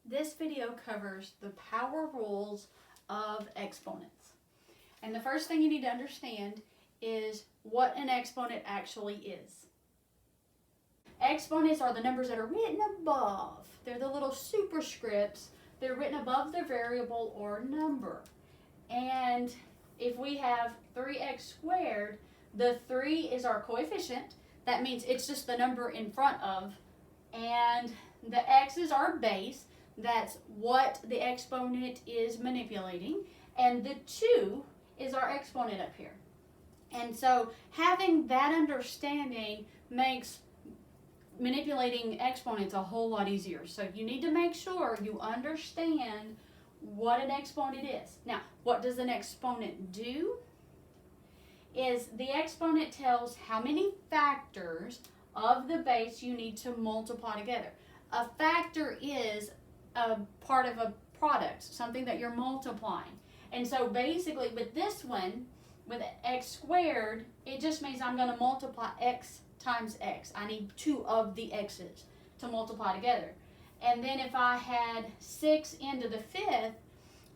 This video covers the power rules of exponents. And the first thing you need to understand is what an exponent actually is. Exponents are the numbers that are written above. They're the little superscripts. They're written above the variable or number. And if we have 3x squared, the 3 is our coefficient. That means it's just the number in front of. And the x is our base. That's what the exponent is manipulating. And the 2 is our exponent up here. And so having that understanding makes manipulating exponents a whole lot easier. So you need to make sure you understand what an exponent is. Now, what does an exponent do? Is the exponent tells how many factors of the base you need to multiply together. A factor is a part of a product, something that you're multiplying. And so basically with this one, with x squared, it just means I'm going to multiply x times x. I need 2 of the x's to multiply together. And then if I had 6 into the 5th,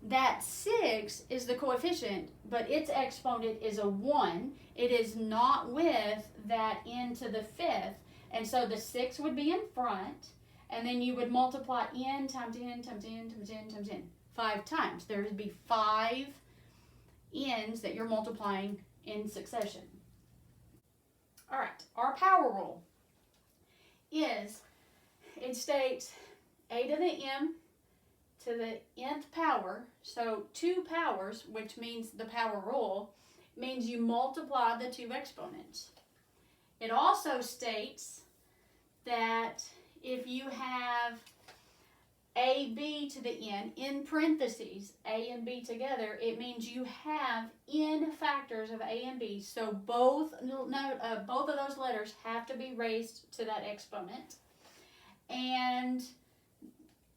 that 6 is the coefficient, but its exponent is a 1. It is not with that into the 5th. And so the 6 would be in front, and then you would multiply n times n times n times n times n 5 times. There would be 5 n's that you're multiplying in succession. All right, our power rule is, it states a to the m to the nth power, so 2 powers, which means the power rule, means you multiply the 2 exponents. It also states that if you have ab to the n in parentheses, a and b together, it means you have n factors of a and b, so both of those letters have to be raised to that exponent. And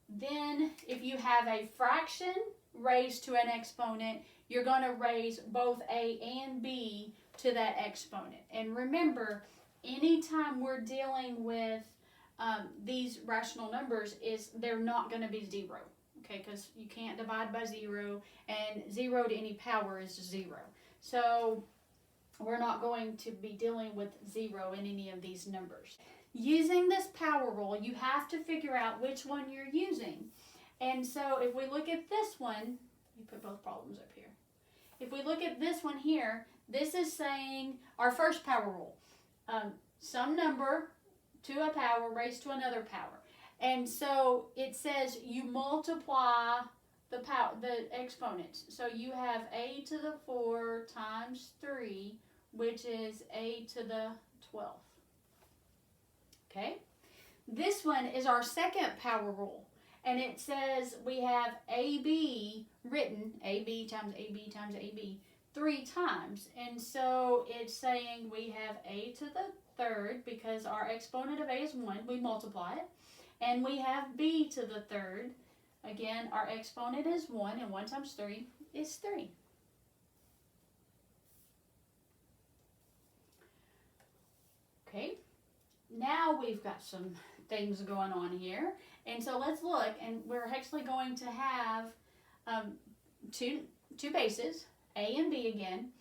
then if you have a fraction raised to an exponent, you're going to raise both a and b to that exponent. And remember, anytime we're dealing with these rational numbers, they're not going to be 0, okay? Because you can't divide by 0, and 0 to any power is 0. So we're not going to be dealing with 0 in any of these numbers. Using this power rule, you have to figure out which one you're using. And so if we look at this one, you put both problems up here. If we look at this one here, this is saying our first power rule. Some number to a power raised to another power. And so it says you multiply the exponents. So you have a to the 4 times 3, which is a to the 12th. Okay? This one is our second power rule. And it says we have AB written, AB times AB times AB, 3 times. And so it's saying we have a to the 3rd, because our exponent of a is 1, we multiply it. And we have b to the 3rd. Again, our exponent is 1, and 1 times 3 is 3. Okay, now we've got some things going on here. And so let's look, and we're actually going to have two bases, a and b again.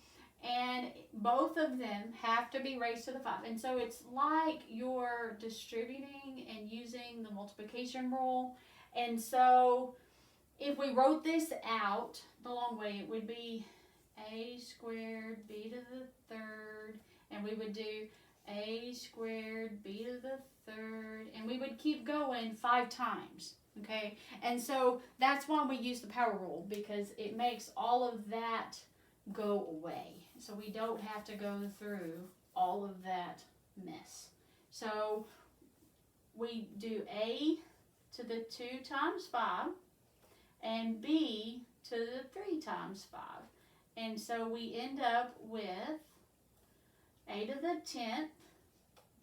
And both of them have to be raised to the 5. And so it's like you're distributing and using the multiplication rule. And so if we wrote this out the long way, it would be a squared b to the 3rd. And we would do a squared b to the 3rd. And we would keep going 5 times. Okay? And so that's why we use the power rule, because it makes all of that go away. So we don't have to go through all of that mess. So we do a to the 2 times 5 and b to the 3 times 5. And so we end up with a to the 10th,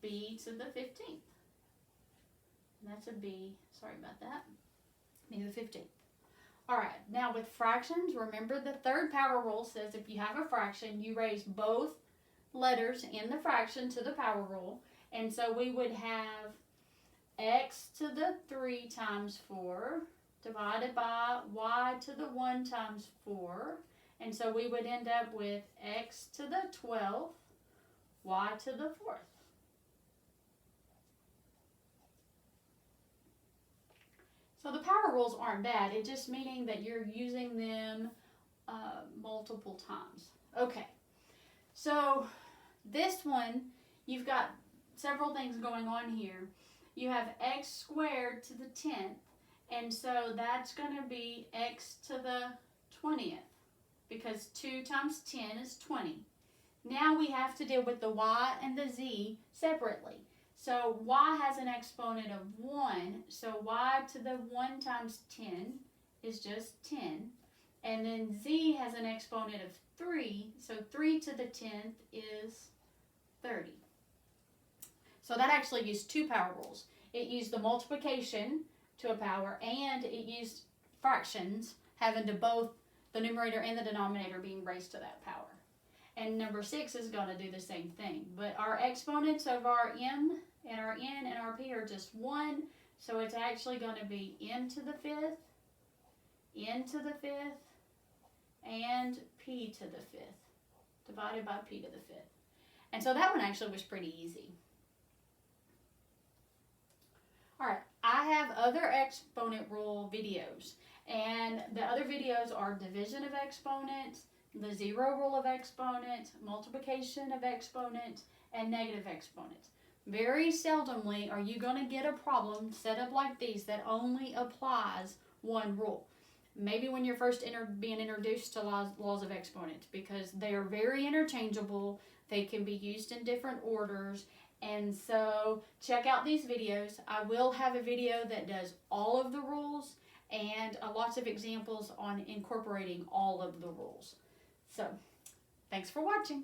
b to the 15th. And that's a b, sorry about that, b to the 15th. All right, now with fractions, remember the third power rule says if you have a fraction, you raise both letters in the fraction to the power rule. And so we would have x to the 3 times 4 divided by y to the 1 times 4. And so we would end up with x to the 12th, y to the 4th. So the power rules aren't bad. It's just meaning that you're using them multiple times. Okay, so this one, you've got several things going on here. You have x squared to the 10th, and so that's going to be x to the 20th, because 2 times 10 is 20. Now we have to deal with the y and the z separately. So y has an exponent of 1, so y to the 1 times 10 is just 10. And then z has an exponent of 3, so 3 to the 10th is 30. So that actually used two power rules. It used the multiplication to a power, and it used fractions having to both the numerator and the denominator being raised to that power. And number 6 is going to do the same thing. But our exponents of our m and our n and our p are just 1, so it's actually going to be m to the 5th, n to the 5th, and p to the 5th, divided by p to the 5th. And so that one actually was pretty easy. All right, I have other exponent rule videos, and the other videos are division of exponents, the zero rule of exponents, multiplication of exponents, and negative exponents. Very seldomly are you going to get a problem set up like these that only applies one rule. Maybe when you're first being introduced to laws of exponents, because they are very interchangeable. They can be used in different orders. And so check out these videos. I will have a video that does all of the rules and lots of examples on incorporating all of the rules. So thanks for watching.